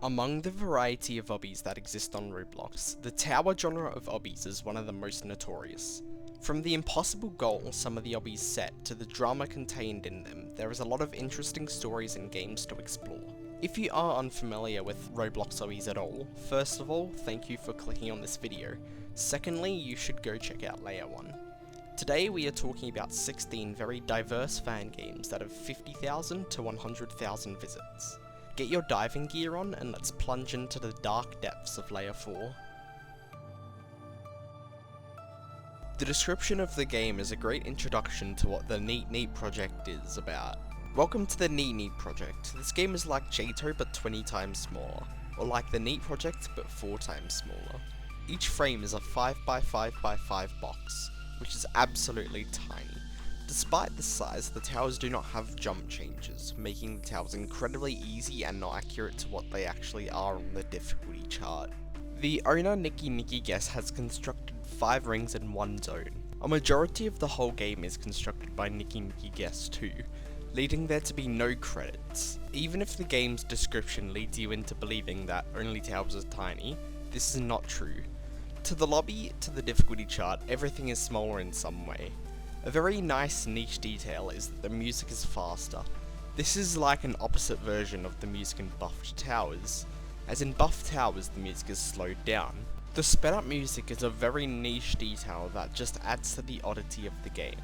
Among the variety of obbies that exist on Roblox, the tower genre of obbies is one of the most notorious. From the impossible goals some of the obbies set to the drama contained in them, there is a lot of interesting stories and games to explore. If you are unfamiliar with Roblox obbies at all, first of all, thank you for clicking on this video. Secondly, you should go check out Layer 1. Today we are talking about 16 very diverse fan games that have 50,000 to 100,000 visits. Get your diving gear on and let's plunge into the dark depths of Layer 4. The description of the game is a great introduction to what the NEANEAT Project is about. Welcome to the NEANEAT Project. This game is like JToH but 20 times smaller, or like the NEAT Project but 4 times smaller. Each frame is a 5x5x5 box, which is absolutely tiny. Despite the size, the towers do not have jump changes, making the towers incredibly easy and not accurate to what they actually are on the difficulty chart. The owner Nicky Guess has constructed 5 rings in one zone. A majority of the whole game is constructed by Nicky Guess too, leading there to be no credits. Even if the game's description leads you into believing that only towers are tiny, this is not true. To the lobby, to the difficulty chart, everything is smaller in some way. A very nice niche detail is that the music is faster. This is like an opposite version of the music in Buffed Towers, as in Buffed Towers the music is slowed down. The sped up music is a very niche detail that just adds to the oddity of the game.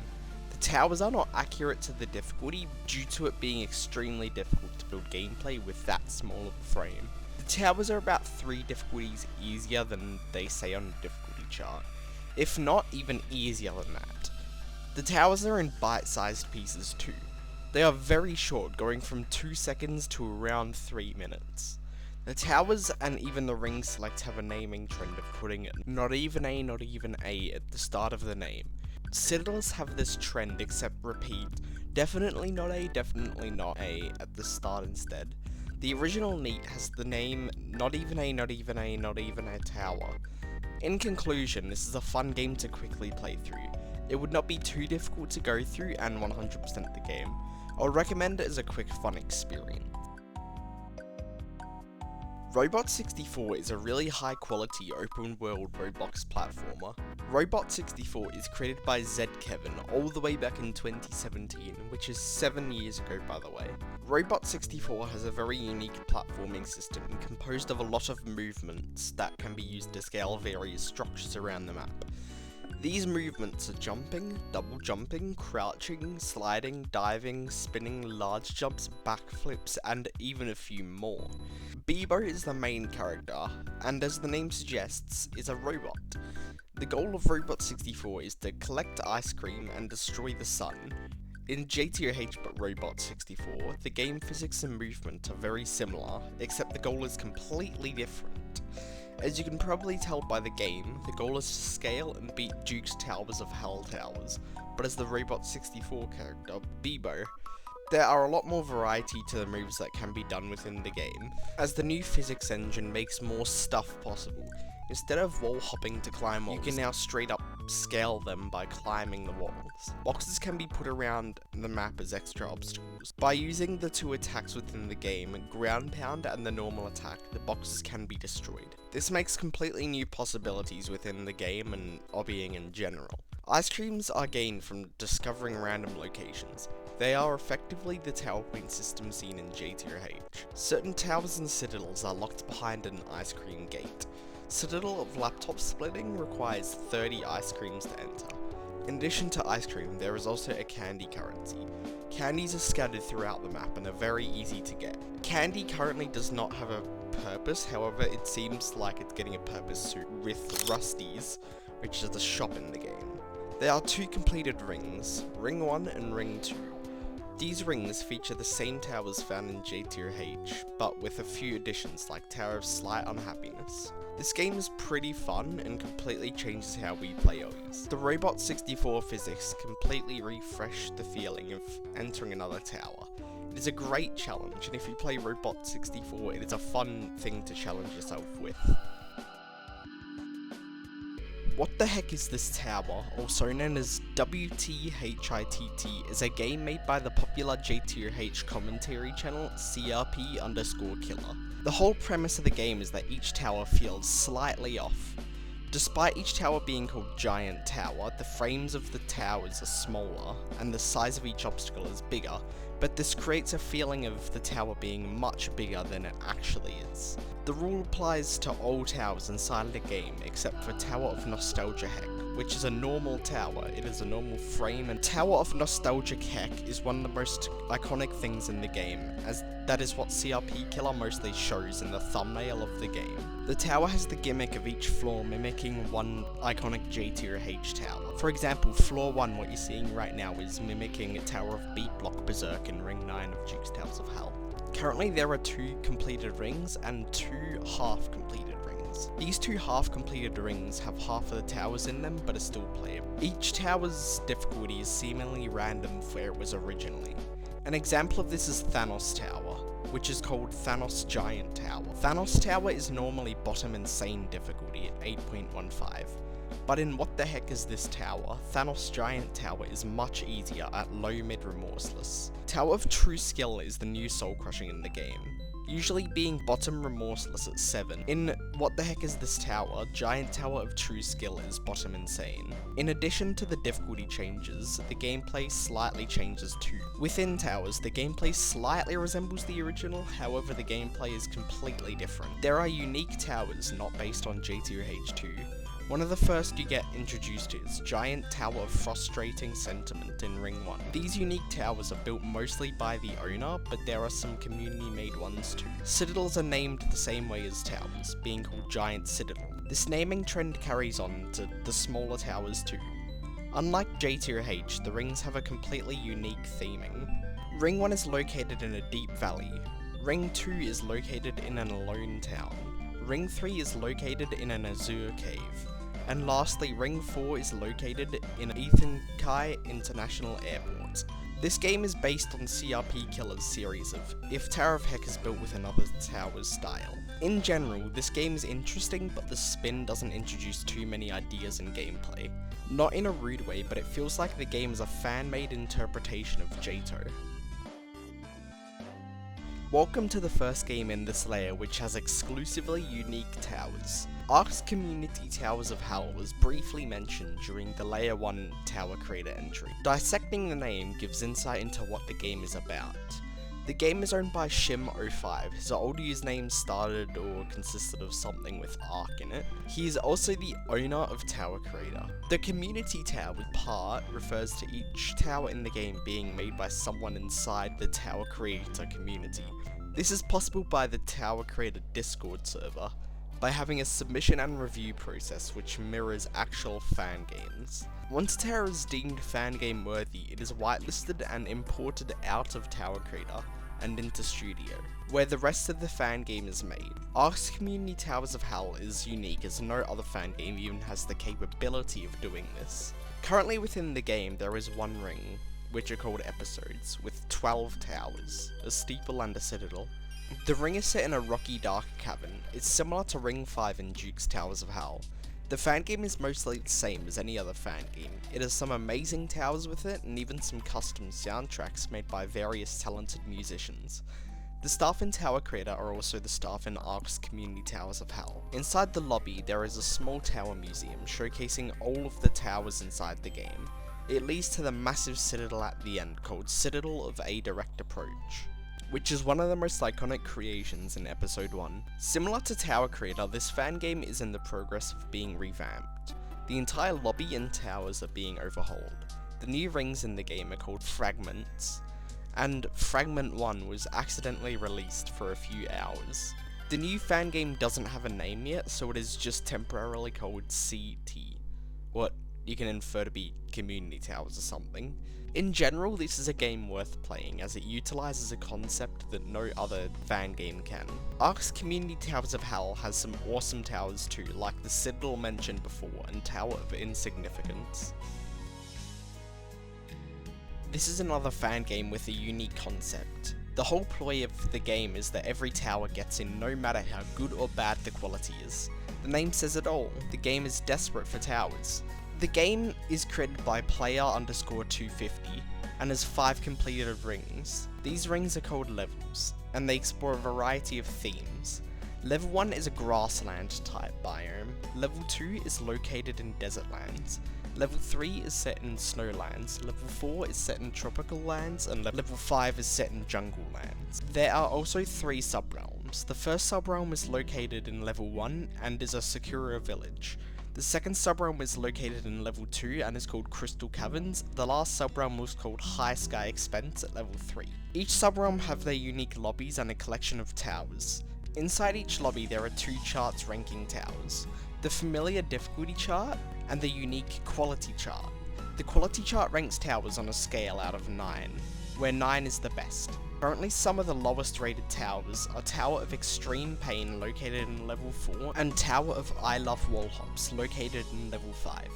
The towers are not accurate to the difficulty due to it being extremely difficult to build gameplay with that small of a frame. The towers are about 3 difficulties easier than they say on the difficulty chart, if not even easier than that. The towers are in bite-sized pieces too. They are very short, going from 2 seconds to around 3 minutes. The towers and even the ring select have a naming trend of putting not even A at the start of the name. Citadels have this trend except repeat, definitely not A at the start instead. The original NEAT has the name not even a tower. In conclusion, this is a fun game to quickly play through. It would not be too difficult to go through and 100% the game. I would recommend it as a quick fun experience. Robot 64 is a really high quality open world Roblox platformer. Robot 64 is created by Kevin all the way back in 2017, which is 7 years ago by the way. Robot 64 has a very unique platforming system composed of a lot of movements that can be used to scale various structures around the map. These movements are jumping, double jumping, crouching, sliding, diving, spinning, large jumps, backflips, and even a few more. Bebo is the main character, and as the name suggests, is a robot. The goal of Robot 64 is to collect ice cream and destroy the sun. In JToH but Robot 64, the game physics and movement are very similar, except the goal is completely different. As you can probably tell by the game, the goal is to scale and beat Juke's Towers of Hell towers, but as the Robot 64 character, Bebo, there are a lot more variety to the moves that can be done within the game, as the new physics engine makes more stuff possible. Instead of wall hopping to climb walls, you can now straight up scale them by climbing the walls. Boxes can be put around the map as extra obstacles. By using the 2 attacks within the game, ground pound and the normal attack, the boxes can be destroyed. This makes completely new possibilities within the game and obbying in general. Ice creams are gained from discovering random locations. They are effectively the tower point system seen in JToH. Certain towers and citadels are locked behind an ice cream gate. Citadel of laptop splitting requires 30 ice creams to enter. In addition to ice cream, there is also a candy currency. Candies are scattered throughout the map and are very easy to get. Candy currently does not have a purpose, however it seems like it's getting a purpose soon with Rusty's, which is the shop in the game. There are 2 completed rings, Ring 1 and Ring 2. These rings feature the same towers found in JToH, but with a few additions like Tower of Slight Unhappiness. This game is pretty fun and completely changes how we play Obbies. The Robot 64 physics completely refresh the feeling of entering another tower. It is a great challenge, and if you play Robot 64, it is a fun thing to challenge yourself with. What the Heck is this tower, also known as WTHITT, is a game made by the popular JToH commentary channel CRP_Killer. The whole premise of the game is that each tower feels slightly off. Despite each tower being called Giant Tower, the frames of the towers are smaller, and the size of each obstacle is bigger, but this creates a feeling of the tower being much bigger than it actually is. The rule applies to all towers inside the game, except for Tower of Nostalgia Hecc, which is a normal tower. It is a normal frame, and Tower of Nostalgic Hecc is one of the most iconic things in the game, as that is what CRP Killer mostly shows in the thumbnail of the game. The tower has the gimmick of each floor mimicking one iconic JToH tower. For example, floor 1, what you're seeing right now, is mimicking Tower of Beat Block Berserk in Ring 9 of Juke's Towers of Hell. Currently there are 2 completed rings and 2 half-completed rings. These 2 half-completed rings have half of the towers in them, but are still playable. Each tower's difficulty is seemingly random where it was originally. An example of this is Thanos Tower, which is called Thanos Giant Tower. Thanos Tower is normally bottom insane difficulty at 8.15. But in What the Heck is this tower, Thanos Giant Tower is much easier at low mid remorseless. Tower of True Skill is the new soul crushing in the game, usually being bottom remorseless at 7. In What the Heck is this tower, Giant Tower of True Skill is bottom insane. In addition to the difficulty changes, the gameplay slightly changes too. Within towers, the gameplay slightly resembles the original, however the gameplay is completely different. There are unique towers not based on JToH 2. One of the first you get introduced to is Giant Tower of Frustrating Sentiment in Ring 1. These unique towers are built mostly by the owner, but there are some community made ones too. Citadels are named the same way as towers, being called Giant Citadel. This naming trend carries on to the smaller towers too. Unlike JToH, the rings have a completely unique theming. Ring 1 is located in a deep valley. Ring 2 is located in an alone town. Ring 3 is located in an azure cave. And lastly, Ring 4 is located in Ethan Kai International Airport. This game is based on CRP Killer's series of If Tower of Hecc is built with another tower's style. In general, this game is interesting, but the spin doesn't introduce too many ideas in gameplay. Not in a rude way, but it feels like the game is a fan-made interpretation of JToH. Welcome to the first game in this layer, which has exclusively unique towers. Ark's community Towers of Hell was briefly mentioned during the Layer 1 Tower Creator entry. Dissecting the name gives insight into what the game is about. The game is owned by Shim05. His old username started or consisted of something with Ark in it. He is also the owner of Tower Creator. The community tower part refers to each tower in the game being made by someone inside the Tower Creator community. This is possible by the Tower Creator Discord server, by having a submission and review process which mirrors actual fan games. Once a tower is deemed fangame worthy, it is whitelisted and imported out of Tower Creator and into Studio, where the rest of the fangame is made. Ark's community Towers of Hell is unique as no other fangame even has the capability of doing this. Currently within the game there is one ring, which are called episodes, with 12 towers, a steeple and a citadel. The ring is set in a rocky dark cavern. It's similar to Ring 5 in Juke's Towers of Hell. The fangame is mostly the same as any other fangame. It has some amazing towers with it, and even some custom soundtracks made by various talented musicians. The staff in Tower Creator are also the staff in Ark's community Towers of Hell. Inside the lobby, there is a small tower museum showcasing all of the towers inside the game. It leads to the massive citadel at the end called Citadel of a Direct Approach, which is one of the most iconic creations in Episode 1. Similar to Tower Creator, this fangame is in the progress of being revamped. The entire lobby and towers are being overhauled. The new rings in the game are called Fragments, and Fragment 1 was accidentally released for a few hours. The new fangame doesn't have a name yet, so it is just temporarily called CT, what you can infer to be Community Towers or something. In general, this is a game worth playing, as it utilizes a concept that no other fangame can. Ark's community Towers of Hell has some awesome towers too, like the Citadel mentioned before and Tower of Insignificance. This is another fangame with a unique concept. The whole ploy of the game is that every tower gets in no matter how good or bad the quality is. The name says it all, the game is desperate for towers. The game is created by player_250 and has 5 completed rings. These rings are called levels, and they explore a variety of themes. Level 1 is a grassland type biome, level 2 is located in desert lands, level 3 is set in snowlands, level 4 is set in tropical lands, and level 5 is set in jungle lands. There are also 3 subrealms. The first subrealm is located in level 1 and is a Sakura village. The second subrealm is located in level 2 and is called Crystal Caverns. The last subrealm was called High Sky Expanse at level 3. Each subrealm have their unique lobbies and a collection of towers. Inside each lobby there are 2 charts ranking towers, the familiar difficulty chart and the unique quality chart. The quality chart ranks towers on a scale out of 9, where 9 is the best. Currently some of the lowest rated towers are Tower of Extreme Pain located in level 4 and Tower of I Love Wall Hops located in level 5.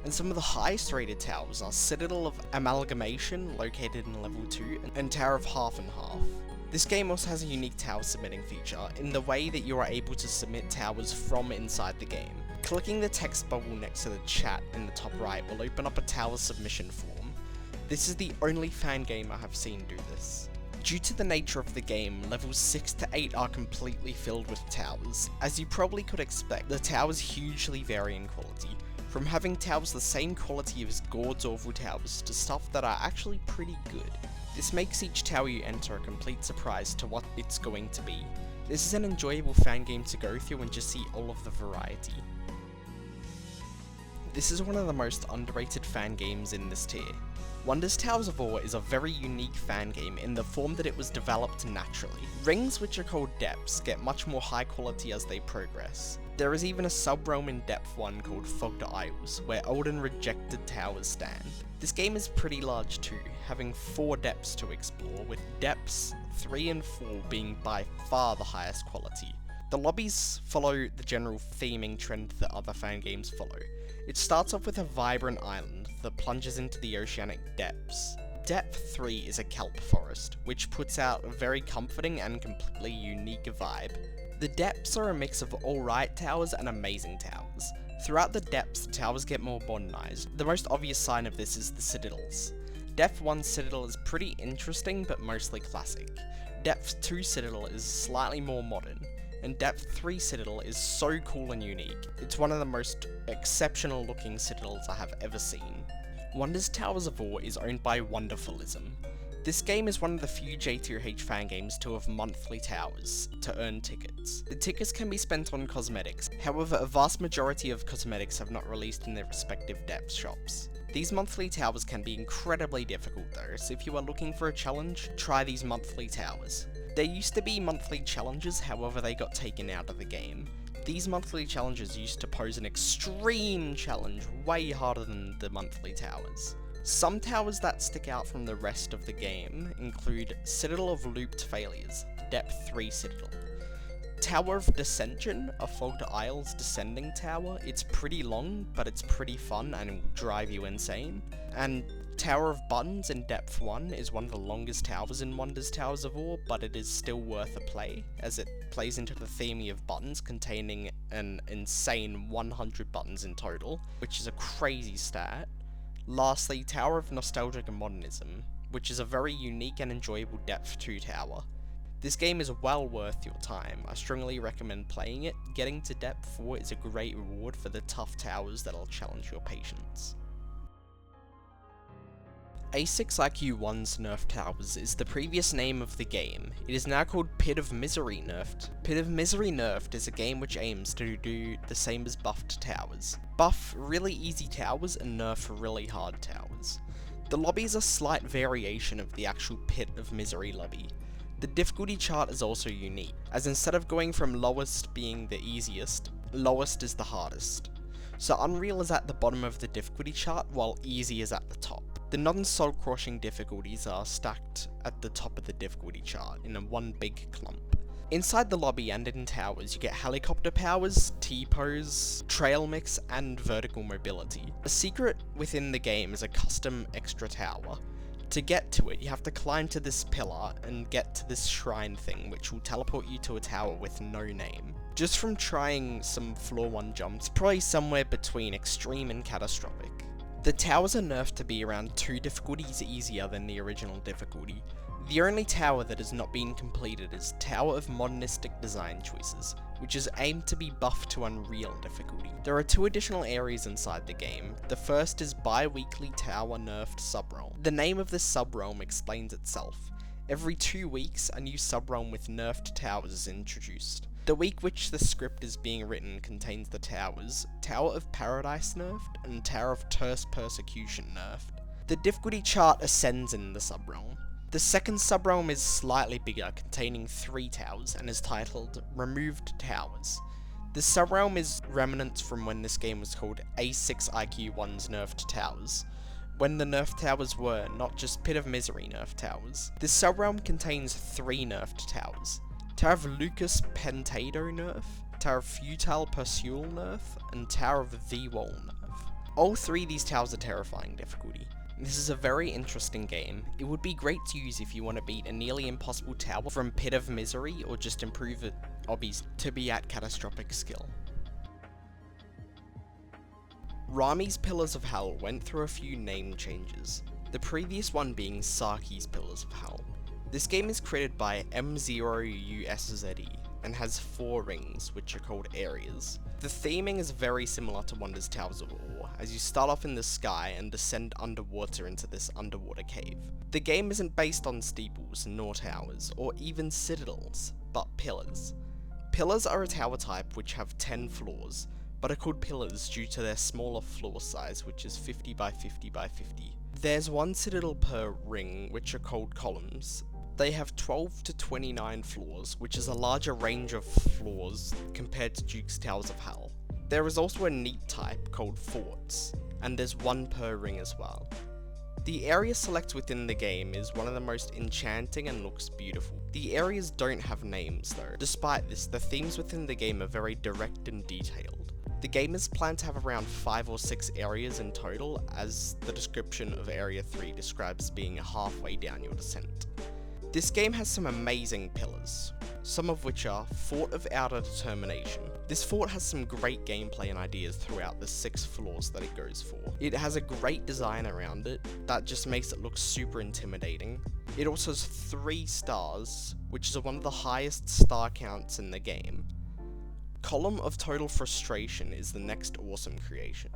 And some of the highest rated towers are Citadel of Amalgamation located in level 2 and Tower of Half and Half. This game also has a unique tower submitting feature in the way that you are able to submit towers from inside the game. Clicking the text bubble next to the chat in the top right will open up a tower submission form. This is the only fan game I have seen do this. Due to the nature of the game, levels 6 to 8 are completely filled with towers. As you probably could expect, the towers hugely vary in quality, from having towers the same quality as God's Awful towers to stuff that are actually pretty good. This makes each tower you enter a complete surprise to what it's going to be. This is an enjoyable fan game to go through and just see all of the variety. This is one of the most underrated fan games in this tier. Wonders Towers of Awe is a very unique fan game in the form that it was developed naturally. Rings, which are called depths, get much more high quality as they progress. There is even a sub-realm in Depth 1 called Fogged Isles, where old and rejected towers stand. This game is pretty large too, having 4 depths to explore, with depths 3 and 4 being by far the highest quality. The lobbies follow the general theming trend that other fan games follow. It starts off with a vibrant island that plunges into the oceanic depths. Depth 3 is a kelp forest, which puts out a very comforting and completely unique vibe. The depths are a mix of alright towers and amazing towers. Throughout the depths, the towers get more modernized. The most obvious sign of this is the Citadels. Depth 1 Citadel is pretty interesting, but mostly classic. Depth 2 Citadel is slightly more modern, and Depth 3 Citadel is so cool and unique. It's one of the most exceptional looking Citadels I have ever seen. Wonders Towers of Awe is owned by Wonderfulism. This game is one of the few JToH fan games to have monthly towers to earn tickets. The tickets can be spent on cosmetics, however a vast majority of cosmetics have not released in their respective depth shops. These monthly towers can be incredibly difficult though, so if you are looking for a challenge, try these monthly towers. There used to be monthly challenges, however they got taken out of the game. These monthly challenges used to pose an extreme challenge, way harder than the monthly towers. Some towers that stick out from the rest of the game include Citadel of Looped Failures, Depth 3 Citadel. Tower of Descension, a Fogged Isles descending tower. It's pretty long, but it's pretty fun and it will drive you insane. And Tower of Buttons in Depth 1 is one of the longest towers in Wonders Towers of Awe, but it is still worth a play, as it plays into the theme of buttons, containing an insane 100 buttons in total, which is a crazy stat. Lastly, Tower of Nostalgic and Modernism, which is a very unique and enjoyable Depth 2 tower. This game is well worth your time. I strongly recommend playing it. Getting to Depth 4 is a great reward for the tough towers that'll challenge your patience. A6IQ1's Nerfed Towers is the previous name of the game. It is now called Pit of Misery Nerfed. Pit of Misery Nerfed is a game which aims to do the same as buffed towers. Buff really easy towers and nerf really hard towers. The lobby is a slight variation of the actual Pit of Misery lobby. The difficulty chart is also unique, as instead of going from lowest being the easiest, lowest is the hardest. So Unreal is at the bottom of the difficulty chart, while Easy is at the top. The non-soul-crushing difficulties are stacked at the top of the difficulty chart in one big clump. Inside the lobby and in towers, you get helicopter powers, T-pose, trail mix, and vertical mobility. A secret within the game is a custom extra tower. To get to it, you have to climb to this pillar and get to this shrine thing, which will teleport you to a tower with no name. just from trying some floor 1 jumps, probably somewhere between extreme and catastrophic. The towers are nerfed to be around 2 difficulties easier than the original difficulty. The only tower that has not been completed is Tower of Modernistic Design Choices, which is aimed to be buffed to Unreal difficulty. There are 2 additional areas inside the game. The first is Bi-Weekly Tower Nerfed Subrealm. The name of this subrealm explains itself. Every 2 weeks, a new subrealm with nerfed towers is introduced. The week which the script is being written contains the towers, Tower of Paradise nerfed, and Tower of Terse Persecution nerfed. The difficulty chart ascends in the subrealm. The second subrealm is slightly bigger, containing 3 towers, and is titled Removed Towers. This subrealm is remnants from when this game was called A6 IQ1's Nerfed Towers, when the nerfed towers were not just Pit of Misery nerfed towers. This subrealm contains 3 nerfed towers. Tower of Lucas Pentado nerf, Tower of Futile Pursual nerf, and Tower of the Wall nerf. All 3 of these towers are terrifying difficulty. This is a very interesting game. It would be great to use if you want to beat a nearly impossible tower from Pit of Misery, or just improve it, Obbies, to be at catastrophic skill. Rami's Pillars of Hell went through a few name changes, the previous one being Saki's Pillars of Hell. This game is created by M0USZE and has 4 rings, which are called areas. The theming is very similar to Wonder's Towers of Awe, as you start off in the sky and descend underwater into this underwater cave. The game isn't based on steeples, nor towers, or even citadels, but pillars. Pillars are a tower type which have 10 floors, but are called pillars due to their smaller floor size, which is 50 by 50 by 50. There's 1 citadel per ring, which are called columns. They have 12 to 29 floors, which is a larger range of floors compared to Juke's Towers of Hell. There is also a neat type called forts, and there's 1 per ring as well. The area select within the game is one of the most enchanting and looks beautiful. The areas don't have names though. Despite this, the themes within the game are very direct and detailed. The gamers plan to have around 5 or 6 areas in total, as the description of Area 3 describes being halfway down your descent. This game has some amazing pillars, some of which are Fort of Outer Determination. This fort has some great gameplay and ideas throughout the 6 floors that it goes for. It has a great design around it that just makes it look super intimidating. It also has 3 stars, which is one of the highest star counts in the game. Column of Total Frustration is the next awesome creation.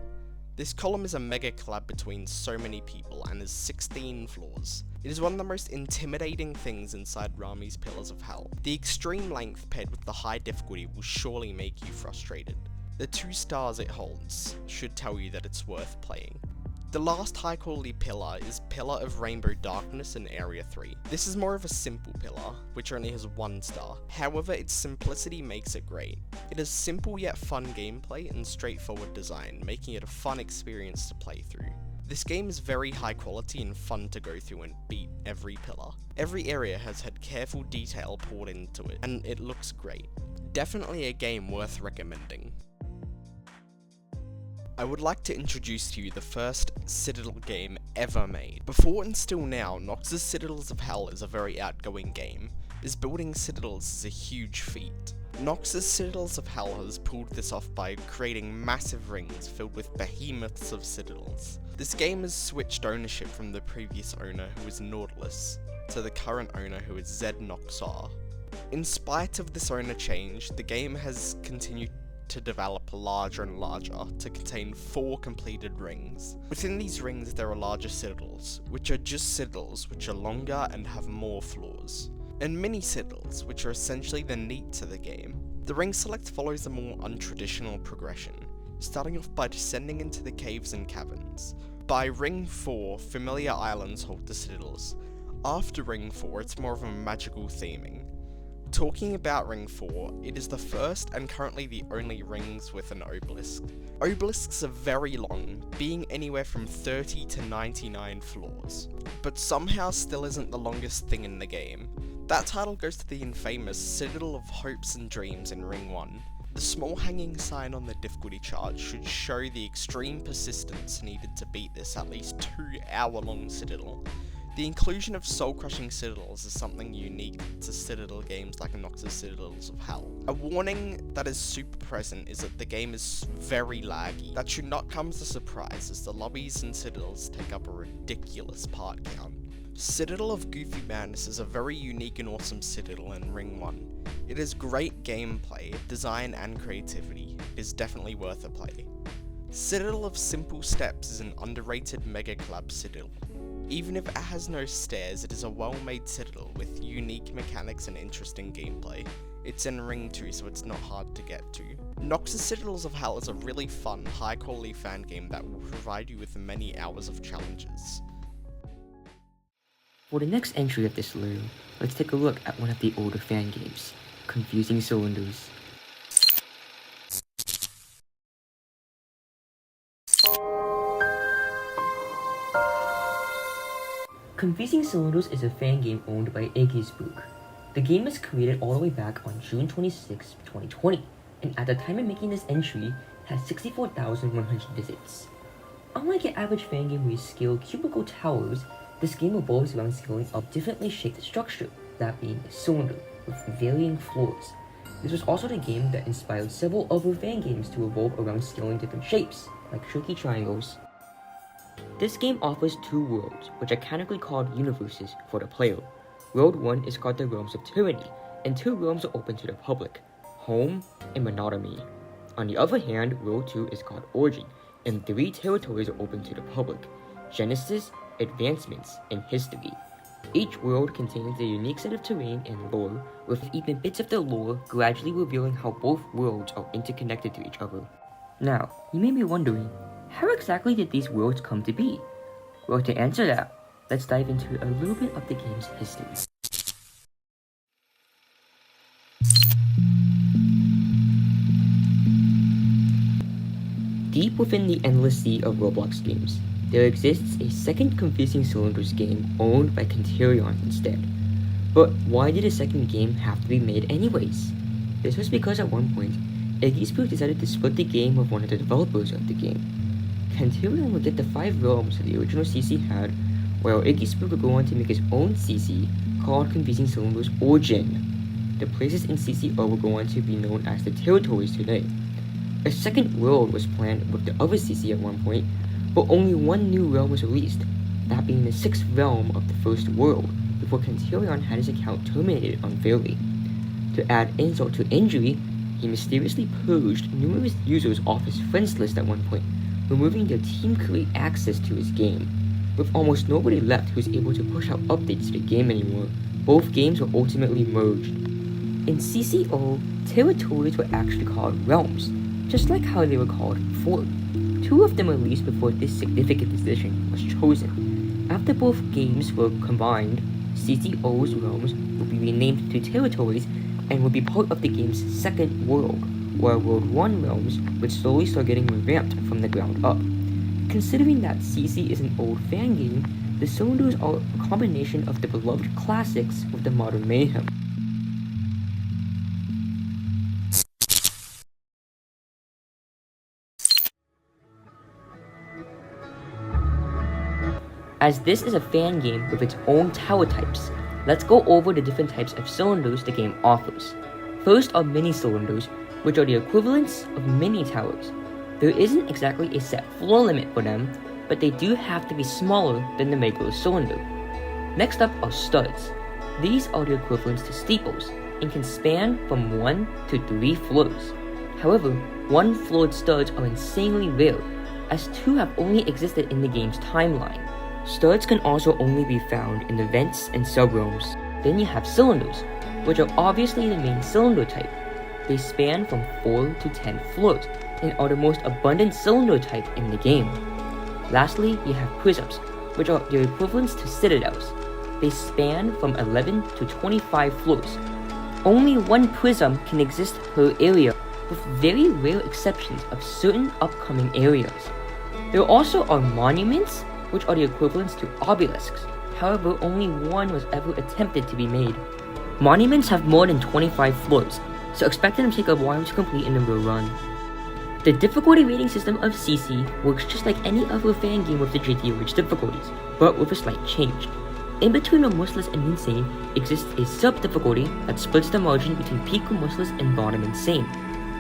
This column is a mega collab between so many people and has 16 floors. It is one of the most intimidating things inside Rami's Pillars of Hell. The extreme length paired with the high difficulty will surely make you frustrated. The 2 stars it holds should tell you that it's worth playing. The last high quality pillar is Pillar of Rainbow Darkness in Area 3. This is more of a simple pillar, which only has 1 star. However, its simplicity makes it great. It has simple yet fun gameplay and straightforward design, making it a fun experience to play through. This game is very high quality and fun to go through and beat every pillar. Every area has had careful detail poured into it, and it looks great. Definitely a game worth recommending. I would like to introduce to you the first Citadel game ever made. Before and still now, Nox's Citadels of Hell is a very outgoing game, as building citadels is a huge feat. Nox's Citadels of Hell has pulled this off by creating massive rings filled with behemoths of citadels. This game has switched ownership from the previous owner, who is Nautilus, to the current owner, who is Zed Noxar. In spite of this owner change, the game has continued to develop larger and larger to contain 4 completed rings. Within these rings there are larger citadels, which are just citadels which are longer and have more floors, and mini citadels, which are essentially the neat to the game. The ring select follows a more untraditional progression, starting off by descending into the caves and caverns. By ring 4, familiar islands hold the citadels. After ring 4, it's more of a magical theming. Talking about ring 4, it is the first and currently the only rings with an obelisk. Obelisks are very long, being anywhere from 30 to 99 floors, but somehow still isn't the longest thing in the game. That title goes to the infamous Citadel of Hopes and Dreams in ring 1. The small hanging sign on the difficulty chart should show the extreme persistence needed to beat this at least 2-hour long citadel. The inclusion of soul-crushing Citadels is something unique to Citadel games like Nox's Citadels of Hell. A warning that is super present is that the game is very laggy. That should not come as a surprise, as the lobbies in Citadels take up a ridiculous part count. Citadel of Goofy Madness is a very unique and awesome Citadel in Ring 1. It has great gameplay, design and creativity. It is definitely worth a play. Citadel of Simple Steps is an underrated mega collab Citadel. Even if it has no stairs, it is a well-made Citadel with unique mechanics and interesting gameplay. It's in Ring 2, so it's not hard to get to. Nox's Citadels of Hell is a really fun, high-quality fan game that will provide you with many hours of challenges. For the next entry of this lure, let's take a look at one of the older fan games, Confusing Cylinders. Confusing Cylinders is a fan game owned by Hecc. The game was created all the way back on June 26, 2020, and at the time of making this entry, had 64,100 visits. Unlike an average fan game where you scale cubicle towers, this game revolves around scaling a differently shaped structure, that being a cylinder, with varying floors. This was also the game that inspired several other fan games to revolve around scaling different shapes, like tricky triangles. This game offers two worlds, which are canonically called universes for the player. World 1 is called the Realms of Tyranny, and two realms are open to the public, Home and Monotony. On the other hand, World 2 is called Origin, and three territories are open to the public, Genesis, Advancements, and History. Each world contains a unique set of terrain and lore, with even bits of the lore gradually revealing how both worlds are interconnected to each other. Now, you may be wondering, how exactly did these worlds come to be? Well, to answer that, let's dive into a little bit of the game's history. Deep within the endless sea of Roblox games, there exists a second Confusing Cylinders game owned by Criterion instead. But why did a second game have to be made anyways? This was because at one point, Hecc decided to split the game with one of the developers of the game. Criterion would get the 5 realms that the original CC had, while Hecc would go on to make his own CC called Confusing Cylinders Origin. The places in CCO will go on to be known as the territories today. A second world was planned with the other CC at one point, but only one new realm was released, that being the 6th realm of the first world, before Criterion had his account terminated unfairly. To add insult to injury, he mysteriously purged numerous users off his friends list at one point, removing their team create access to his game. With almost nobody left who was able to push out updates to the game anymore, both games were ultimately merged. In CCO, territories were actually called realms, just like how they were called before. 2 of them were released before this significant decision was chosen. After both games were combined, CCO's realms would be renamed to territories and would be part of the game's second world, while World 1 realms would slowly start getting revamped from the ground up. Considering that CC is an old fan game, the cylinders are a combination of the beloved classics with the modern mayhem. As this is a fan game with its own tower types, let's go over the different types of cylinders the game offers. First are mini cylinders, which are the equivalents of mini towers. There isn't exactly a set floor limit for them, but they do have to be smaller than the regular cylinder. Next up are studs. These are the equivalents to steeples, and can span from 1 to 3 floors. However, 1-floored studs are insanely rare, as 2 have only existed in the game's timeline. Studs can also only be found in the vents and subrealms. Then you have cylinders, which are obviously the main cylinder type. They span from 4 to 10 floors, and are the most abundant cylinder type in the game. Lastly, you have prisms, which are the equivalents to citadels. They span from 11 to 25 floors. Only one prism can exist per area, with very rare exceptions of certain upcoming areas. There also are monuments, which are the equivalents to obelisks. However, only one was ever attempted to be made. Monuments have more than 25 floors, so expect them to take a while to complete in the real run. The difficulty rating system of CC works just like any other fan game with the JToH difficulties, but with a slight change. In between remorseless and insane exists a sub-difficulty that splits the margin between peak remorseless and bottom insane.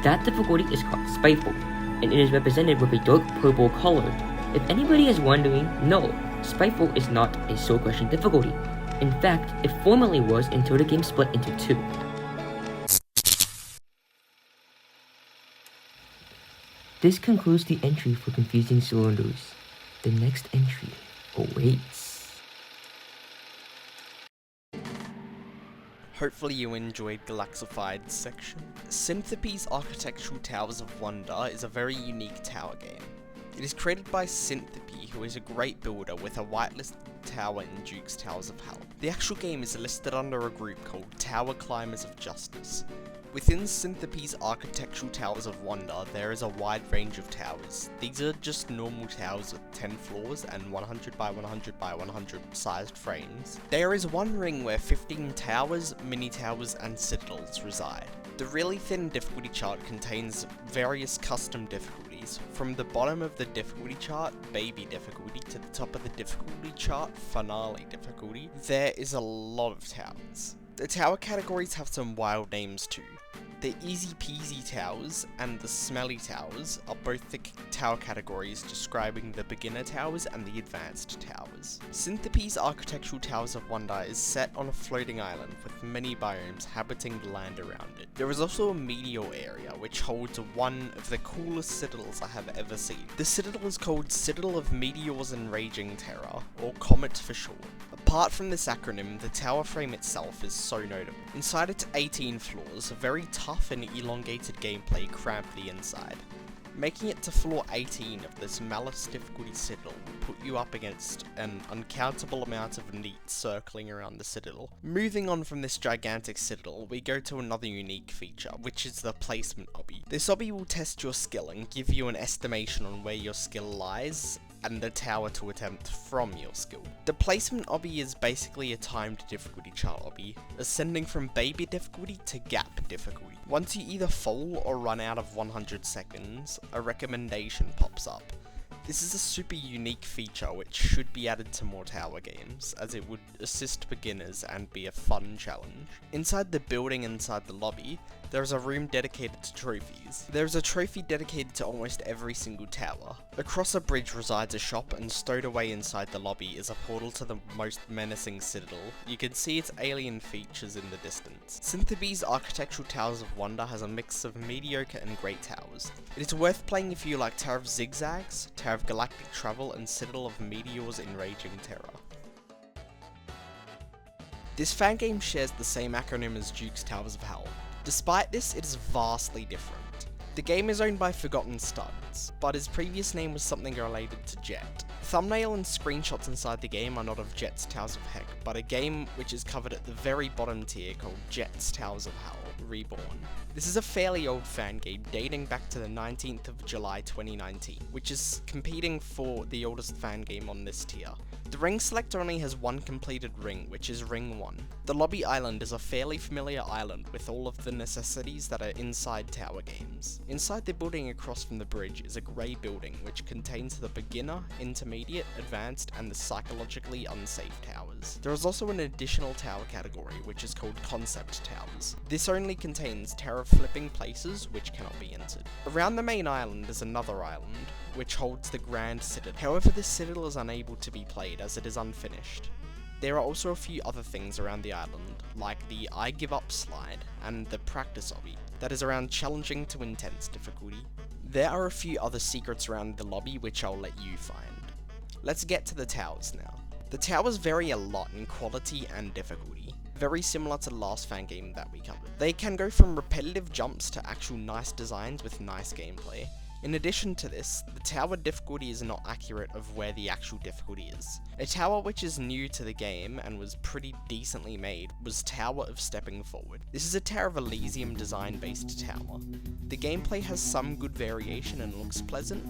That difficulty is called spiteful, and it is represented with a dark purple color. If anybody is wondering, no, spiteful is not a Soul Crushing difficulty. In fact, it formerly was until the game split into two. This concludes the entry for confusing cylinders. The next entry awaits. Hopefully you enjoyed Galaxified's section. Cynthepti's Architectural Towers of Wonder is a very unique tower game. It is created by Cynthepti, who is a great builder with a whitelisted tower in Juke's Towers of Hell. The actual game is listed under a group called Tower Climbers of Justice. Within Cynthepti's Architectural Towers of Wonder, there is a wide range of towers. These are just normal towers with 10 floors and 100 by 100 by 100 sized frames. There is one ring where 15 towers, mini towers, and citadels reside. The really thin difficulty chart contains various custom difficulties. From the bottom of the difficulty chart, baby difficulty, to the top of the difficulty chart, finale difficulty, there is a lot of towers. The tower categories have some wild names too. The Easy Peasy Towers and the Smelly Towers are both the tower categories describing the beginner towers and the advanced towers. Cynthepti's Architectural Towers of Wonder is set on a floating island with many biomes habiting the land around it. There is also a meteor area which holds one of the coolest citadels I have ever seen. The citadel is called Citadel of Meteors and Raging Terror, or Comet for short. Apart from this acronym, the tower frame itself is so notable. Inside its 18 floors, very tough and elongated gameplay cramp the inside. Making it to floor 18 of this Malice difficulty citadel will put you up against an uncountable amount of neats circling around the citadel. Moving on from this gigantic citadel, we go to another unique feature, which is the placement obby. This obby will test your skill and give you an estimation on where your skill lies, and the tower to attempt from your skill. The placement obby is basically a timed difficulty chart obby, ascending from baby difficulty to gap difficulty. Once you either fall or run out of 100 seconds, a recommendation pops up. This is a super unique feature which should be added to more tower games, as it would assist beginners and be a fun challenge. Inside the building inside the lobby, there is a room dedicated to trophies. There is a trophy dedicated to almost every single tower. Across a bridge resides a shop, and stowed away inside the lobby is a portal to the most menacing citadel. You can see its alien features in the distance. Cynthepti's Architectural Towers of Wonder has a mix of mediocre and great towers. It is worth playing if you like Tower of Zigzags, Tower of Galactic Travel, and Citadel of Meteors in Raging Terror. This fan game shares the same acronym as Juke's Towers of Hell. Despite this, it is vastly different. The game is owned by Forgotten Studs, but his previous name was something related to Jet. Thumbnail and screenshots inside the game are not of Jet's Towers of Hecc, but a game which is covered at the very bottom tier called Jet's Towers of Hell, Reborn. This is a fairly old fan game dating back to the 19th of July 2019, which is competing for the oldest fan game on this tier. The ring selector only has one completed ring, which is Ring 1. The Lobby Island is a fairly familiar island with all of the necessities that are inside tower games. Inside the building across from the bridge is a grey building which contains the beginner, intermediate, advanced, and the psychologically unsafe towers. There is also an additional tower category which is called Concept Towers. This only contains terror flipping places which cannot be entered. Around the main island is another island, which holds the Grand Citadel. However, this citadel is unable to be played as it is unfinished. There are also a few other things around the island, like the I Give Up slide and the Practice Obby, that is around challenging to intense difficulty. There are a few other secrets around the lobby which I'll let you find. Let's get to the towers now. The towers vary a lot in quality and difficulty, very similar to the last fan game that we covered. They can go from repetitive jumps to actual nice designs with nice gameplay. In addition to this, the tower difficulty is not accurate of where the actual difficulty is. A tower which is new to the game and was pretty decently made was Tower of Stepping Forward. This is a Tower of Elysium design based tower. The gameplay has some good variation and looks pleasant.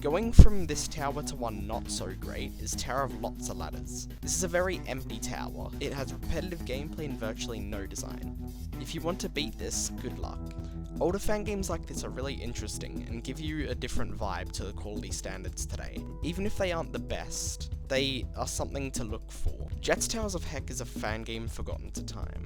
Going from this tower to one not so great is Tower of Lots of Ladders. This is a very empty tower. It has repetitive gameplay and virtually no design. If you want to beat this, good luck. Older fan games like this are really interesting and give you a different vibe to the quality standards today. Even if they aren't the best, They are something to look for. Towers of Hecc is a fan game forgotten to time.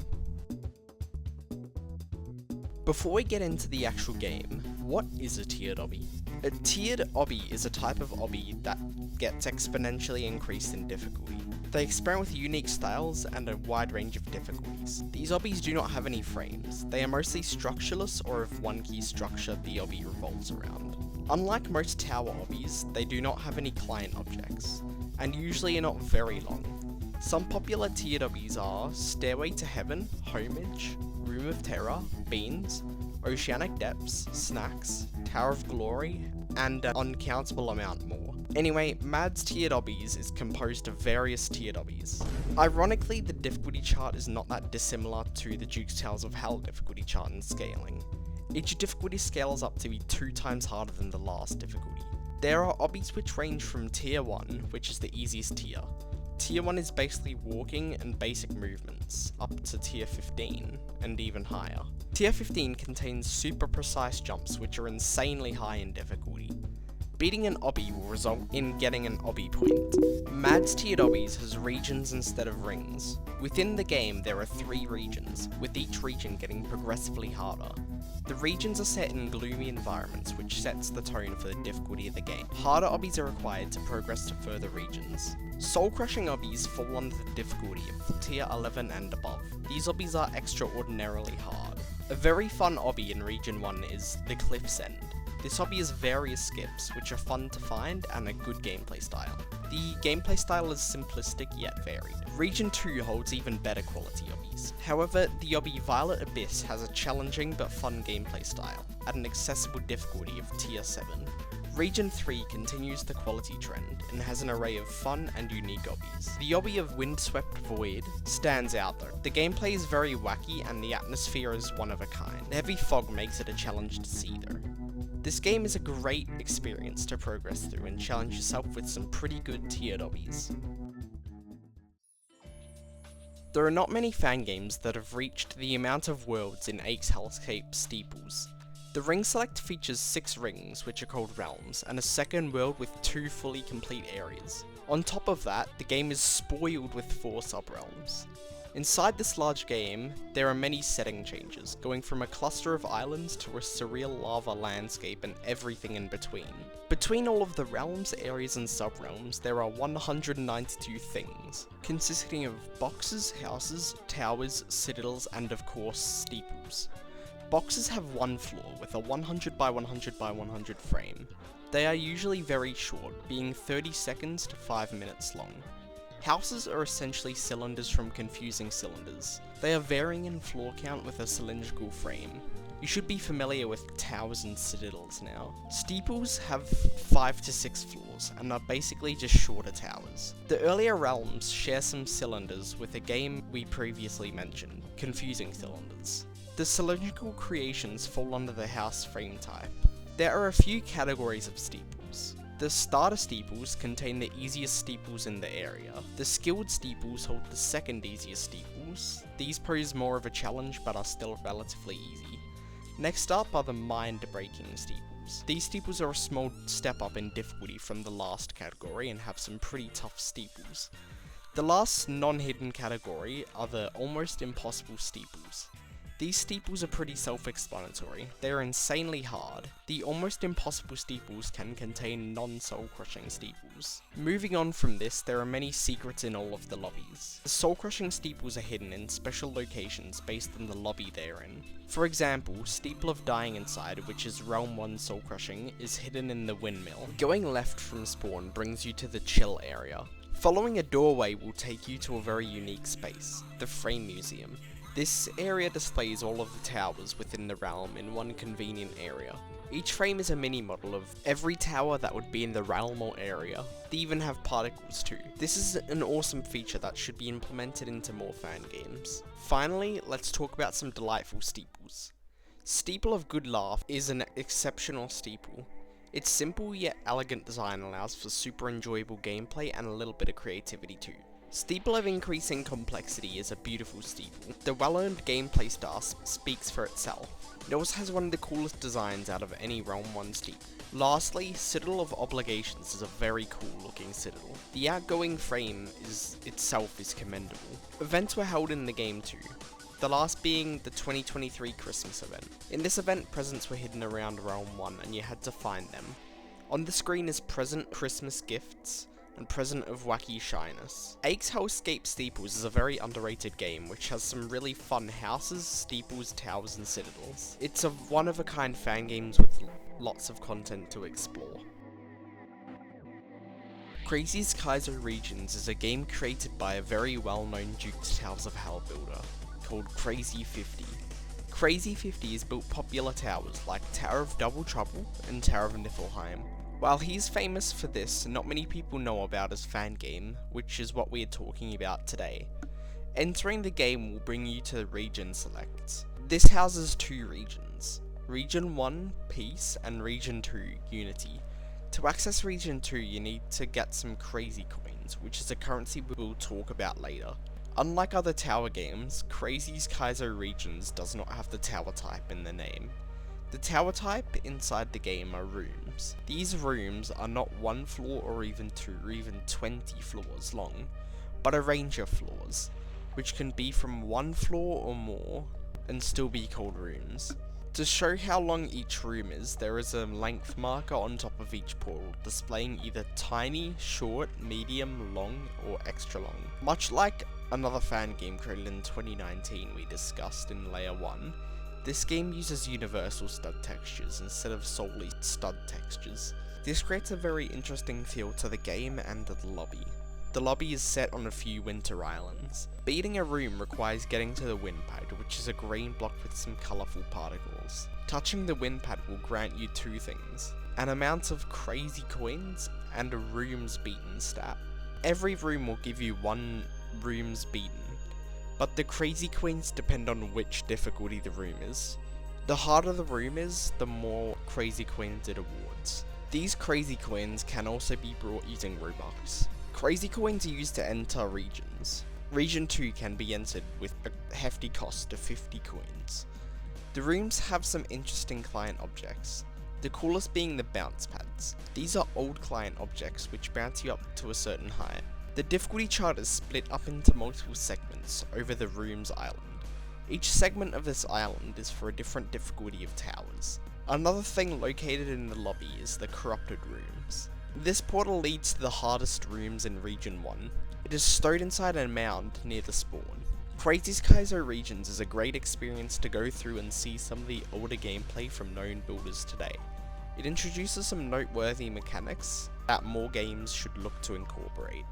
Before we get into the actual game, what is a tiered obby? A tiered obby is a type of obby that gets exponentially increased in difficulty. They experiment with unique styles and a wide range of difficulties. These obbies do not have any frames. They are mostly structureless or of one key structure the obby revolves around. Unlike most tower obbies, they do not have any client objects, and usually are not very long. Some popular tiered obbies are Stairway to Heaven, Homage, Room of Terror, Beans, Oceanic Depths, Snacks, Tower of Glory, and an uncountable amount more. Anyway, Mad's tiered obbies is composed of various tiered obbies. Ironically, the difficulty chart is not that dissimilar to the Juke's Tales of Hell difficulty chart in scaling. Each difficulty scales up to be 2 times harder than the last difficulty. There are obbies which range from tier 1, which is the easiest tier. Tier 1 is basically walking and basic movements, up to tier 15, and even higher. Tier 15 contains super precise jumps which are insanely high in difficulty. Beating an obby will result in getting an obby point. Mad's tiered obbies has regions instead of rings. Within the game there are 3 regions, with each region getting progressively harder. The regions are set in gloomy environments, which sets the tone for the difficulty of the game. Harder obbies are required to progress to further regions. Soul-crushing obbies fall under the difficulty of tier 11 and above. These obbies are extraordinarily hard. A very fun obby in region 1 is the Cliff's End. This obby has various skips, which are fun to find and a good gameplay style. The gameplay style is simplistic yet varied. Region 2 holds even better quality obbies. However, the obby Violet Abyss has a challenging but fun gameplay style, at an accessible difficulty of tier 7. Region 3 continues the quality trend, and has an array of fun and unique obbies. The obby of Windswept Void stands out though. The gameplay is very wacky and the atmosphere is one of a kind. The heavy fog makes it a challenge to see though. This game is a great experience to progress through and challenge yourself with some pretty good tiered obbies. There are not many fan games that have reached the amount of worlds in Hecc's Hellscape Steeples. The ring select features 6 rings, which are called realms, and a second world with 2 fully complete areas. On top of that, the game is spoiled with 4 sub-realms. Inside this large game, there are many setting changes, going from a cluster of islands to a surreal lava landscape and everything in between. Between all of the realms, areas and sub-realms, there are 192 things, consisting of boxes, houses, towers, citadels, and of course, steeples. Boxes have 1 floor with a 100 by 100 by 100 frame. They are usually very short, being 30 seconds to 5 minutes long. Houses are essentially cylinders from confusing cylinders. They are varying in floor count with a cylindrical frame. You should be familiar with towers and citadels now. Steeples have 5 to 6 floors, and are basically just shorter towers. The earlier realms share some cylinders with a game we previously mentioned, confusing cylinders. The cylindrical creations fall under the house frame type. There are a few categories of steeples. The starter steeples contain the easiest steeples in the area. The skilled steeples hold the second easiest steeples. These pose more of a challenge but are still relatively easy. Next up are the mind-breaking steeples. These steeples are a small step up in difficulty from the last category and have some pretty tough steeples. The last non-hidden category are the almost impossible steeples. These steeples are pretty self-explanatory. They are insanely hard. The almost impossible steeples can contain non-soul-crushing steeples. Moving on from this, there are many secrets in all of the lobbies. The soul-crushing steeples are hidden in special locations based on the lobby they are in. For example, Steeple of Dying Inside, which is Realm 1 soul-crushing, is hidden in the windmill. Going left from spawn brings you to the chill area. Following a doorway will take you to a very unique space, the Frame Museum. This area displays all of the towers within the realm in one convenient area. Each frame is a mini-model of every tower that would be in the realm or area. They even have particles too. This is an awesome feature that should be implemented into more fan games. Finally, let's talk about some delightful steeples. Steeple of Good Laugh is an exceptional steeple. Its simple yet elegant design allows for super enjoyable gameplay and a little bit of creativity too. Steeple of Increasing Complexity is a beautiful steeple. The well-earned gameplay style speaks for itself. It also has one of the coolest designs out of any Realm 1 steeple. Lastly, Citadel of Obligations is a very cool looking citadel. The outgoing frame itself is commendable. Events were held in the game too, the last being the 2023 Christmas event. In this event, presents were hidden around Realm 1 and you had to find them. On the screen is present Christmas gifts and present of wacky shyness. Hecc's Hellscape Steeples is a very underrated game which has some really fun houses, steeples, towers and citadels. It's a one-of-a-kind fan games with lots of content to explore. Crazy's Kaizo Regions is a game created by a very well-known Juke's Towers of Hell builder called Crazy 50. Crazy 50 has built popular towers like Tower of Double Trouble and Tower of Niflheim. While he's famous for this, not many people know about his fangame, which is what we are talking about today. Entering the game will bring you to the region selects. This houses two regions, Region 1, Peace, and Region 2, Unity. To access Region 2 you need to get some crazy coins, which is a currency we'll talk about later. Unlike other tower games, Crazy's Kaizo Regions does not have the tower type in the name. The tower type inside the game are rooms. These rooms are not one floor or even 2 or even 20 floors long, but a range of floors, which can be from 1 floor or more and still be called rooms. To show how long each room is, there is a length marker on top of each portal, displaying either tiny, short, medium, long, or extra long. Much like another fan game created in 2019 we discussed in Layer 1, this game uses universal stud textures instead of solely stud textures. This creates a very interesting feel to the game and the lobby. The lobby is set on a few winter islands. Beating a room requires getting to the wind pad, which is a green block with some colourful particles. Touching the wind pad will grant you two things: an amount of crazy coins and a rooms beaten stat. Every room will give you 1 rooms beaten, but the crazy coins depend on which difficulty the room is. The harder the room is, the more crazy coins it awards. These crazy coins can also be brought using Roblox. Crazy coins are used to enter regions. Region 2 can be entered with a hefty cost of 50 coins. The rooms have some interesting client objects, the coolest being the bounce pads. These are old client objects which bounce you up to a certain height. The difficulty chart is split up into multiple segments over the room's island. Each segment of this island is for a different difficulty of towers. Another thing located in the lobby is the corrupted rooms. This portal leads to the hardest rooms in Region 1. It is stowed inside a mound near the spawn. Crazy's Kaizo Regions is a great experience to go through and see some of the older gameplay from known builders today. It introduces some noteworthy mechanics that more games should look to incorporate.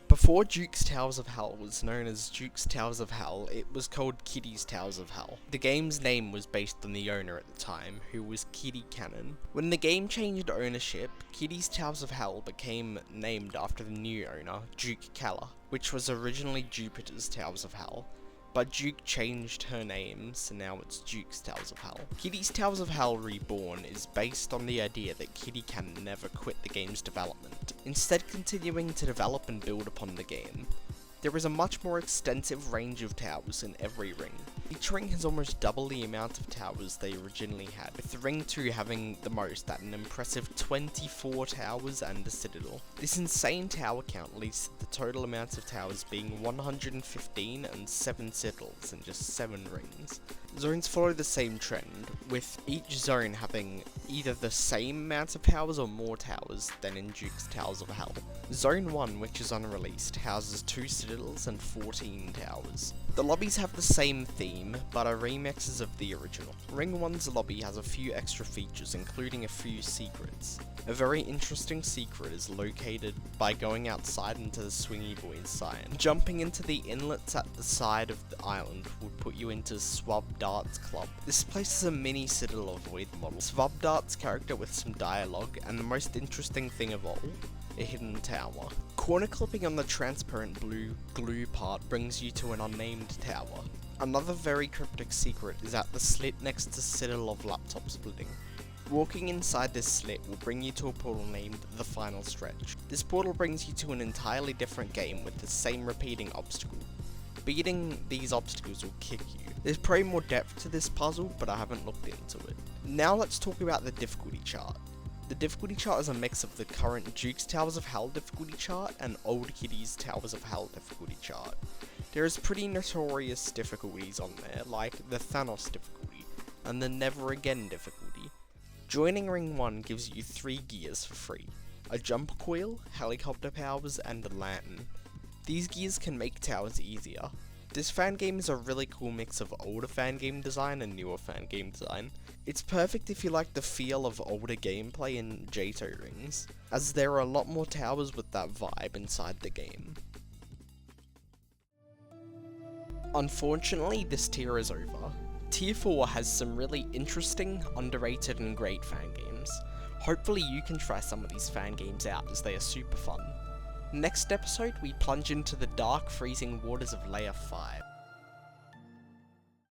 Before Juke's Towers of Hell was known as Juke's Towers of Hell, it was called Kiddie's Towers of Hell. The game's name was based on the owner at the time, who was Kiddie Cannon. When the game changed ownership, Kiddie's Towers of Hell became named after the new owner, Juke Kalla, which was originally Jupiter's Towers of Hell. But Juke changed her name, so now it's Juke's Towers of Hell. Kiddie's Towers of Hell Reborn is based on the idea that Kiddie can never quit the game's development, instead continuing to develop and build upon the game. There is a much more extensive range of towers in every ring. Each ring has almost double the amount of towers they originally had, with Ring 2 having the most at an impressive 24 towers and a citadel. This insane tower count leads to the total amount of towers being 115 and 7 citadels in just 7 rings. Zones follow the same trend, with each zone having either the same amount of towers or more towers than in Juke's Towers of Hell. Zone 1, which is unreleased, houses 2 citadels and 14 towers. The lobbies have the same theme, but are remixes of the original. Ring 1's lobby has a few extra features, including a few secrets. A very interesting secret is located by going outside into the Swingy Boys sign. Jumping into the inlets at the side of the island would put you into Swab Dart's club. This place is a mini Citadel of Void model. Swab Dart's character with some dialogue, and the most interesting thing of all, a hidden tower. Corner clipping on the transparent blue glue part brings you to an unnamed tower. Another very cryptic secret is at the slit next to Citadel of Laptop Splitting. Walking inside this slit will bring you to a portal named The Final Stretch. This portal brings you to an entirely different game with the same repeating obstacle. Beating these obstacles will kick you. There's probably more depth to this puzzle, but I haven't looked into it. Now let's talk about the difficulty chart. The difficulty chart is a mix of the current Juke's Towers of Hell difficulty chart and old Kiddie's Towers of Hell difficulty chart. There is pretty notorious difficulties on there, like the Thanos difficulty and the Never Again difficulty. Joining Ring 1 gives you 3 gears for free: a jump coil, helicopter powers, and a lantern. These gears can make towers easier. This fangame is a really cool mix of older fangame design and newer fangame design. It's perfect if you like the feel of older gameplay in JToH rings, as there are a lot more towers with that vibe inside the game. Unfortunately, this tier is over. Tier 4 has some really interesting, underrated, and great fangames. Hopefully you can try some of these fangames out, as they are super fun. Next episode, we plunge into the dark, freezing waters of Layer 5.